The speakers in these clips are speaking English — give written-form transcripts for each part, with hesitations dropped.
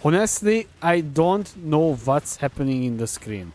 Honestly, I don't know what's happening in the screen.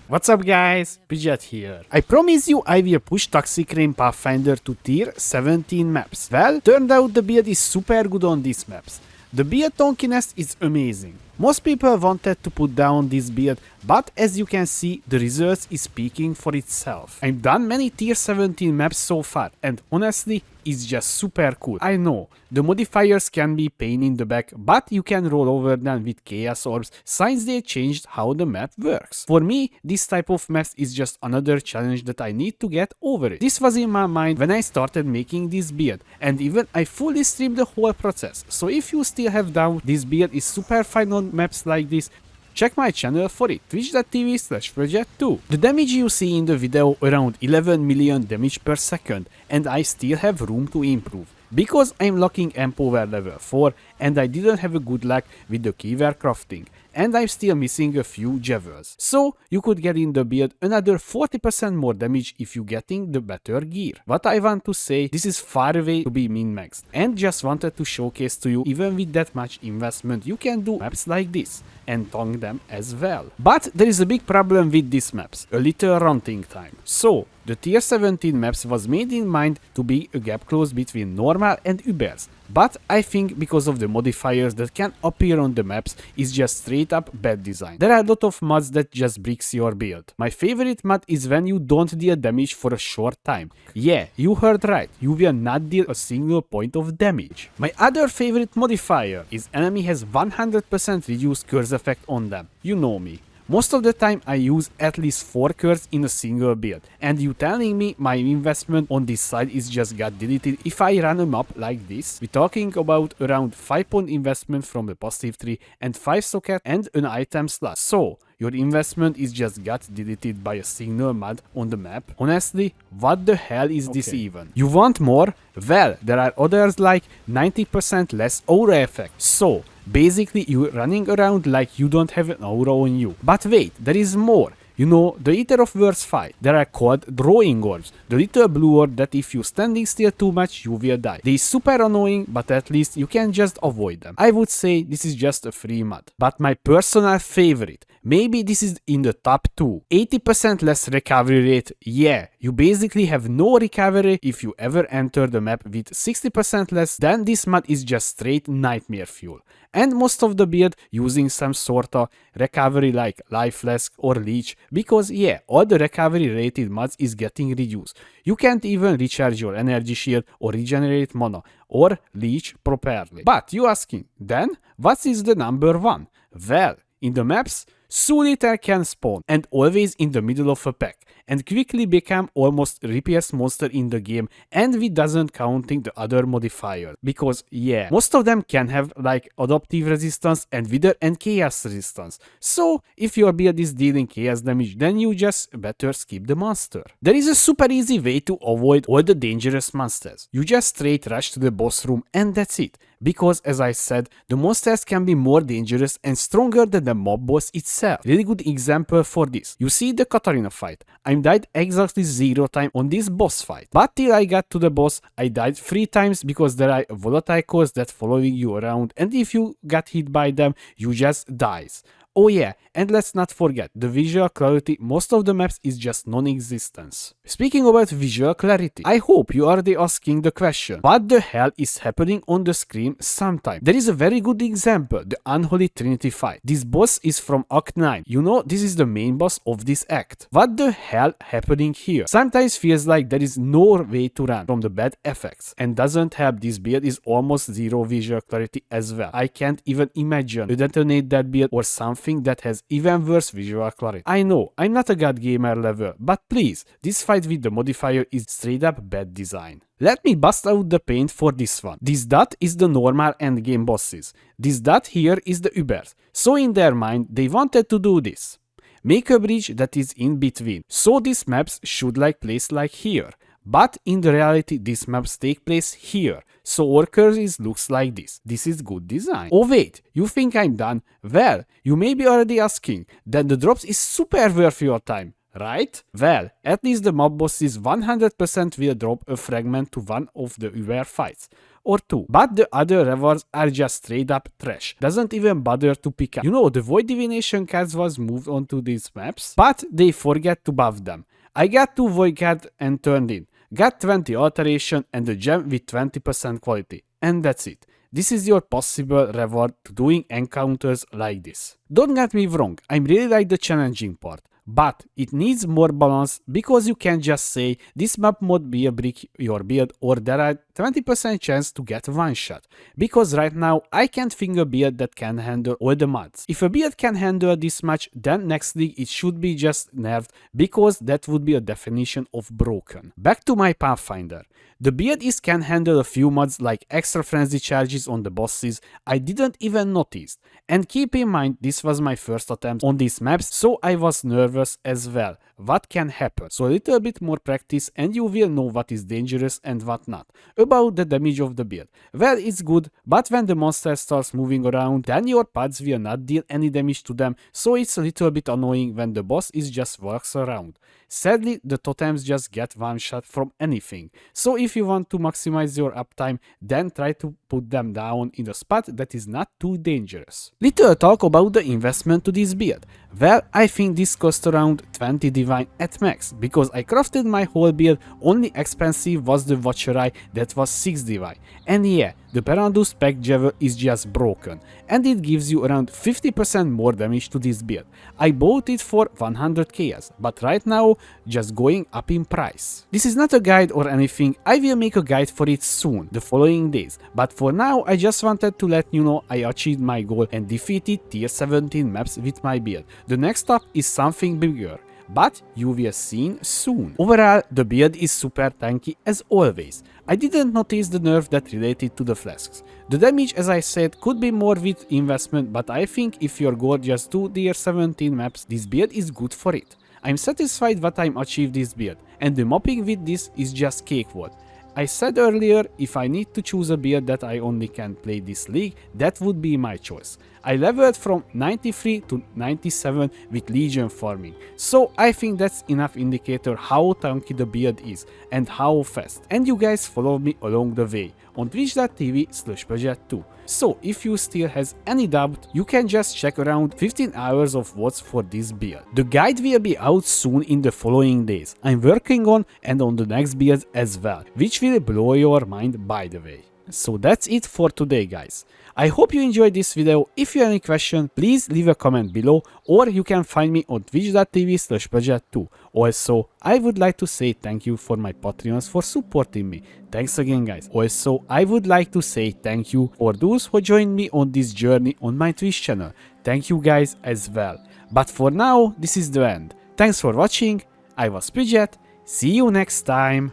What's up guys, Pidget here. I promise you I will push Toxic Rain Pathfinder to tier 17 maps. Well, turned out the build is super good on these maps. The build tonkiness is amazing. Most people wanted to put down this build, but as you can see, the results is speaking for itself. I've done many tier 17 maps so far, and honestly, it's just super cool. I know, the modifiers can be pain in the back, but you can roll over them with chaos orbs since they changed how the map works. For me, this type of maps is just another challenge that I need to get over it. This was in my mind when I started making this build, and even I fully streamed the whole process. So if you still have doubt, this build is super fine on maps like this, check my channel for it, twitch.tv/project2. The damage you see in the video around 11 million damage per second, and I still have room to improve. Because I'm locking Empower level 4 and I didn't have a good luck with the keyword crafting, and I'm still missing a few jewels. So you could get in the build another 40% more damage if you getting the better gear. What I want to say, this is far away to be min-maxed, and just wanted to showcase to you even with that much investment you can do maps like this and tongue them as well. But there is a big problem with these maps, a little ranting time. So the tier 17 maps was made in mind to be a gap close between normal and Ubers, but I think because of the modifiers that can appear on the maps is just straight up bad design. There are a lot of mods that just bricks your build. My favorite mod is when you don't deal damage for a short time. Yeah, you heard right, you will not deal a single point of damage. My other favorite modifier is enemy has 100% reduced curse effect on them. You know me. Most of the time I use at least 4 curse in a single build, and you telling me my investment on this side is just got deleted if I run them up like this? We're talking about around 5 point investment from the passive tree and 5 socket and an item slot. So your investment is just got deleted by a single mod on the map. Honestly, what the hell is this even? You want more? Well, there are others like 90% less aura effect. So basically you're running around like you don't have an aura on you. But wait, there is more. You know, the Eater of Words 5, they are called drawing orbs, the little blue orb that if you standing still too much, you will die. They is super annoying, but at least you can just avoid them. I would say this is just a free mod. But my personal favorite, maybe this is in the top 2, 80% less recovery rate. Yeah, you basically have no recovery if you ever enter the map with 60% less, then this mod is just straight nightmare fuel. And most of the build using some sort of recovery like life flask or leech, because yeah, all the recovery rated mods is getting reduced. You can't even recharge your energy shield or regenerate mana or leech properly. But you asking, then what is the number 1? Well, in the maps, Souliter can spawn and always in the middle of a pack and quickly become almost repairs monster in the game, and we doesn't counting the other modifiers, because yeah, most of them can have like adaptive resistance and wither and chaos resistance. So if your build is dealing chaos damage, then you just better skip the monster. There is a super easy way to avoid all the dangerous monsters. You just straight rush to the boss room and that's it. Because as I said, the monsters can be more dangerous and stronger than the mob boss itself. Really good example for this. You see the Katarina fight. I died exactly 0 time on this boss fight. But till I got to the boss, I died 3 times because there are volatile cores that following you around, and if you got hit by them, you just dies. Oh yeah, and let's not forget, the visual clarity most of the maps is just non-existence. Speaking about visual clarity, I hope you are asking the question, what the hell is happening on the screen sometime? There is a very good example, the Unholy Trinity fight. This boss is from Act 9. You know, this is the main boss of this act. What the hell happening here? Sometimes feels like there is no way to run from the bad effects, and doesn't help this build is almost 0 visual clarity as well. I can't even imagine to detonate that build or something that has even worse visual clarity. I know, I'm not a god gamer level, but please, this fight with the modifier is straight up bad design. Let me bust out the paint for this one. This dot is the normal endgame bosses. This dot here is the Ubers. So in their mind, they wanted to do this. Make a bridge that is in between. So these maps should like place like here. But in the reality, these maps take place here. So our curses looks like this. This is good design. Oh wait, you think I'm done? Well, you may be already asking, then the drops is super worth your time, right? Well, at least the mob bosses 100% will drop a fragment to one of the Uber fights. or 2. But the other rewards are just straight up trash. Doesn't even bother to pick up. You know, the Void Divination cards was moved onto these maps, but they forget to buff them. I got 2 Void cards and turned in. Got 20 alteration and a gem with 20% quality. And that's it. This is your possible reward to doing encounters like this. Don't get me wrong, I really like the challenging part. But it needs more balance because you can't just say this map mod be a brick your build or there are 20% chance to get one shot. Because right now I can't think a build that can handle all the mods. If a build can handle this much, then next league it should be just nerfed because that would be a definition of broken. Back to my Pathfinder. The build can handle a few mods like extra frenzy charges on the bosses I didn't even notice. And keep in mind this was my first attempt on these maps, so I was nervous as well. What can happen? So a little bit more practice and you will know what is dangerous and what not. About the damage of the build. Well, it's good, but when the monster starts moving around, then your pods will not deal any damage to them, so it's a little bit annoying when the boss is just walks around. Sadly, the totems just get one shot from anything, so if you want to maximize your uptime, then try to put them down in a spot that is not too dangerous. Little talk about the investment to this build. Well, I think this cost around 20 divine at max, because I crafted my whole build, only expensive was the Watcher Eye that was 6 divine. And yeah, the Perandus Spec Javel is just broken, and it gives you around 50% more damage to this build. I bought it for 100 chaos, but right now just going up in price. This is not a guide or anything, I will make a guide for it soon, the following days, but for now I just wanted to let you know I achieved my goal and defeated tier 17 maps with my build. The next stop is something bigger, but you will see soon. Overall, the build is super tanky as always. I didn't notice the nerf that related to the flasks. The damage, as I said, could be more with investment, but I think if your goal just to tier 17 maps, this build is good for it. I'm satisfied what I'm achieved this build, and the mopping with this is just cakewalk. I said earlier, if I need to choose a build that I only can play this league, that would be my choice. I leveled from 93 to 97 with Legion farming, so I think that's enough indicator how tanky the build is and how fast. And you guys follow me along the way on twitch.tv/budget2. So if you still has any doubt, you can just check around 15 hours of VODs for this build. The guide will be out soon in the following days. I'm working on and on the next build as well, which will blow your mind by the way. So that's it for today guys. I hope you enjoyed this video. If you have any question, please leave a comment below, or you can find me on twitch.tv/budget2. Also, I would like to say thank you for my Patreons for supporting me. Thanks again guys. Also, I would like to say thank you for those who joined me on this journey on my Twitch channel. Thank you guys as well. But for now, this is the end. Thanks for watching. I was Bridget. See you next time.